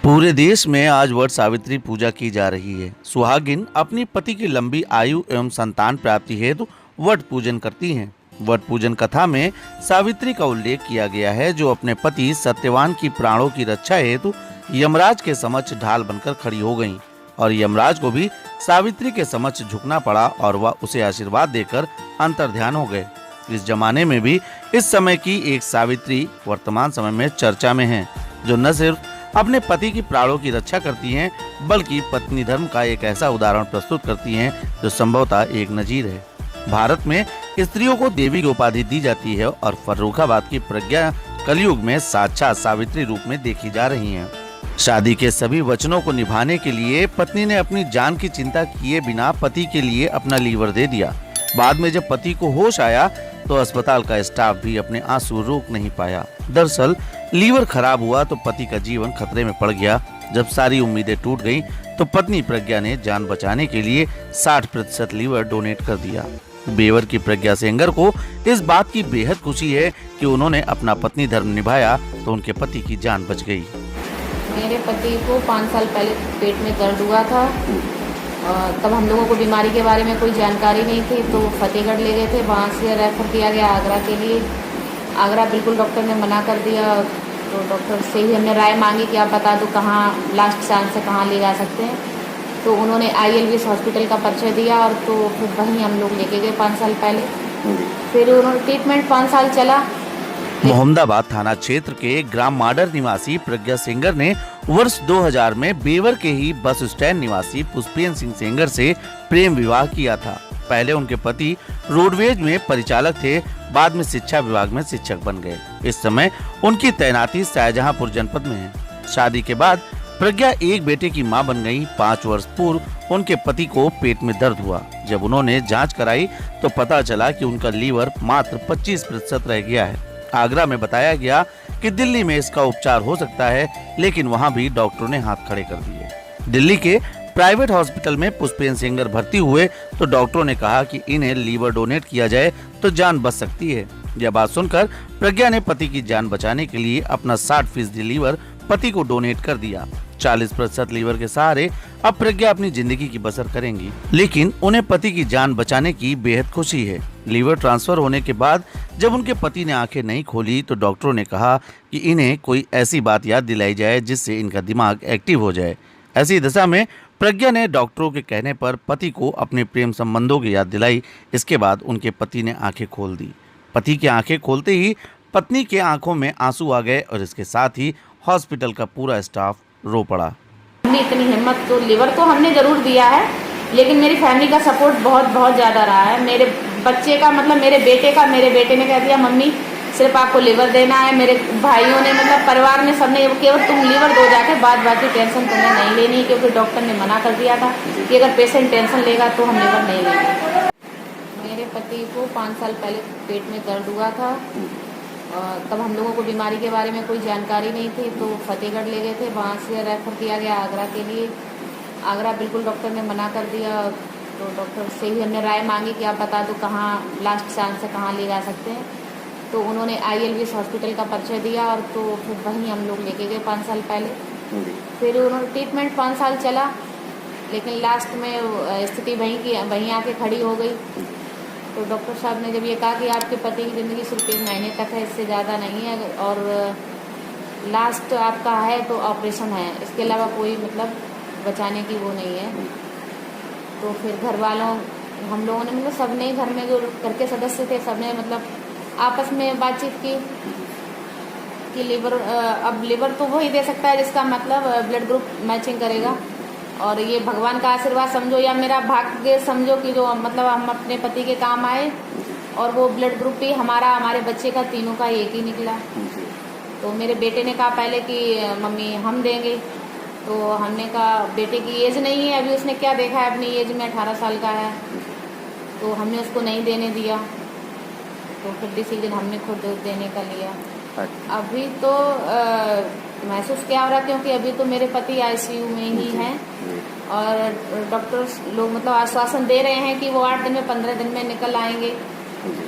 पूरे देश में आज वट सावित्री पूजा की जा रही है। सुहागिन अपनी पति की लंबी आयु एवं संतान प्राप्ति हेतु वट पूजन करती हैं। वट पूजन कथा में सावित्री का उल्लेख किया गया है, जो अपने पति सत्यवान की प्राणों की रक्षा हेतु यमराज के समक्ष ढाल बनकर खड़ी हो गईं और यमराज को भी सावित्री के समक्ष झुकना पड़ा और वह उसे आशीर्वाद देकर अंतर्ध्यान हो गए। इस जमाने में भी इस समय की एक सावित्री वर्तमान समय में चर्चा में है, जो न सिर्फ अपने पति की प्राणों की रक्षा करती हैं, बल्कि पत्नी धर्म का एक ऐसा उदाहरण प्रस्तुत करती हैं जो संभवतः एक नजीर है। भारत में स्त्रियों को देवी की उपाधि दी जाती है और फर्रुखाबाद की प्रज्ञा कलयुग में साक्षात सावित्री रूप में देखी जा रही हैं। शादी के सभी वचनों को निभाने के लिए पत्नी ने अपनी जान की चिंता किए बिना पति के लिए अपना लीवर दे दिया। बाद में जब पति को होश आया तो अस्पताल का स्टाफ भी अपने आंसू रोक नहीं पाया। दरअसल लीवर खराब हुआ तो पति का जीवन खतरे में पड़ गया। जब सारी उम्मीदें टूट गईं, तो पत्नी प्रज्ञा ने जान बचाने के लिए 60% लीवर डोनेट कर दिया। बेवर की प्रज्ञा सेंगर को इस बात की बेहद खुशी है कि उन्होंने अपना पत्नी धर्म निभाया तो उनके पति की जान बच गई। मेरे पति को 5 साल पहले पेट में दर्द हुआ था। तब हम लोगों को बीमारी के बारे में कोई जानकारी नहीं थी, तो फतेहगढ़ ले गए थे। वहाँ से रेफर किया गया आगरा के लिए। आगरा बिल्कुल डॉक्टर ने मना कर दिया। तो डॉक्टर से ही हमने राय मांगी कि आप बता दो कहाँ लास्ट चांस से कहाँ ले जा सकते हैं। तो उन्होंने ILVS हॉस्पिटल का परिचय दिया और तो फिर वहीं हम लोग लेके गए 5 साल पहले। फिर उन्होंने ट्रीटमेंट 5 साल चला। मोहम्मदाबाद थाना क्षेत्र के ग्राम माडर निवासी प्रज्ञा सेंगर ने वर्ष 2000 में बेवर के ही बस स्टैंड निवासी पुष्पेंद्र सिंह सेंगर से प्रेम विवाह किया था। पहले उनके पति रोडवेज में परिचालक थे, बाद में शिक्षा विभाग में शिक्षक बन गए। इस समय उनकी तैनाती शाहजहांपुर जनपद में है। शादी के बाद प्रज्ञा एक बेटे की मां बन गई। 5 वर्ष पूर्व उनके पति को पेट में दर्द हुआ। जब उन्होंने जांच कराई तो पता चला कि उनका लीवर मात्र 25% रह गया है। आगरा में बताया गया कि दिल्ली में इसका उपचार हो सकता है, लेकिन वहां भी डॉक्टरों ने हाथ खड़े कर दिए। दिल्ली के प्राइवेट हॉस्पिटल में पुष्पेंद्र सेंगर भर्ती हुए तो डॉक्टरों ने कहा कि इन्हें लीवर डोनेट किया जाए तो जान बच सकती है। यह बात सुनकर प्रज्ञा ने पति की जान बचाने के लिए अपना 60% लीवर पति को डोनेट कर दिया। 40% लीवर के सहारे अब प्रज्ञा अपनी जिंदगी की बसर करेंगी, लेकिन उन्हें पति की जान बचाने की बेहद खुशी है। लीवर ट्रांसफर होने के बाद जब उनके पति ने आंखें नहीं खोली तो डॉक्टरों ने कहा कि इन्हें कोई ऐसी बात याद दिलाई जाए जिससे इनका दिमाग एक्टिव हो जाए। ऐसी दशा में प्रज्ञा ने डॉक्टरों के कहने पर पति को अपने प्रेम संबंधों की याद दिलाई। इसके बाद उनके पति ने आंखें खोल दी। पति की आंखें खोलते ही पत्नी के आंखों में आंसू आ गए और इसके साथ ही हॉस्पिटल का पूरा स्टाफ रो पड़ा। हमने इतनी हिम्मत, तो लीवर तो हमने जरूर दिया है, लेकिन मेरी फैमिली का सपोर्ट बहुत ज़्यादा रहा है। मेरे बच्चे का मतलब मेरे बेटे ने कह दिया मम्मी सिर्फ आपको लीवर देना है। मेरे भाइयों ने मतलब परिवार ने सबने केवल तुम लीवर दो जाके, बाद बाकी टेंशन तुम्हें नहीं लेनी, क्योंकि डॉक्टर ने मना कर दिया था कि अगर पेशेंट टेंशन लेगा तो हम लीवर नहीं लेंगे। मेरे पति को 5 साल पहले पेट में दर्द हुआ था। तब हम लोगों को बीमारी के बारे में कोई जानकारी नहीं थी, तो फतेहगढ़ ले गए थे। वहाँ से रेफर किया गया आगरा के लिए। आगरा बिल्कुल डॉक्टर ने मना कर दिया। तो डॉक्टर से ही हमने राय मांगी कि आप बता दो कहाँ लास्ट चांस से कहाँ ले जा सकते हैं। तो उन्होंने ILVS हॉस्पिटल का परिचय दिया और तो फिर वहीं हम लोग लेके गए 5 साल पहले। फिर उन्होंने ट्रीटमेंट 5 साल चला, लेकिन लास्ट में स्थिति वहीं आके खड़ी हो गई। तो डॉक्टर साहब ने जब ये कहा कि आपके पति की ज़िंदगी सिर्फ 1 महीने तक है, इससे ज़्यादा नहीं है, और लास्ट आपका है तो ऑपरेशन है, इसके अलावा कोई मतलब बचाने की वो नहीं है। तो फिर घर वालों हम लोगों ने मतलब सबने, घर में जो घर के सदस्य थे सबने मतलब आपस में बातचीत की कि लीवर अब लीवर तो वही दे सकता है जिसका मतलब ब्लड ग्रुप मैचिंग करेगा। और ये भगवान का आशीर्वाद समझो या मेरा भाग्य समझो कि जो मतलब हम अपने पति के काम आए, और वो ब्लड ग्रुप भी हमारे बच्चे का तीनों का एक ही निकला। तो मेरे बेटे ने कहा पहले कि मम्मी हम देंगे। तो हमने कहा बेटे की एज नहीं है अभी, उसने क्या देखा है अपनी एज में, 18 साल का है, तो हमने उसको नहीं देने दिया। तो फिर डिसीजन हमने खुद देने का लिया। अभी तो महसूस क्या हो रहा है, क्योंकि अभी तो मेरे पति ICU में ही हैं और डॉक्टर्स लोग मतलब आश्वासन दे रहे हैं कि वो 8 दिन में 15 दिन में निकल आएंगे,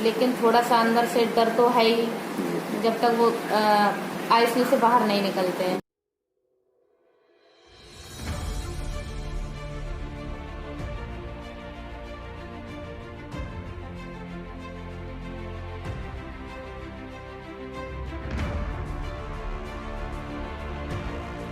लेकिन थोड़ा सा अंदर से डर तो है ही जब तक वो ICU से बाहर नहीं निकलते हैं।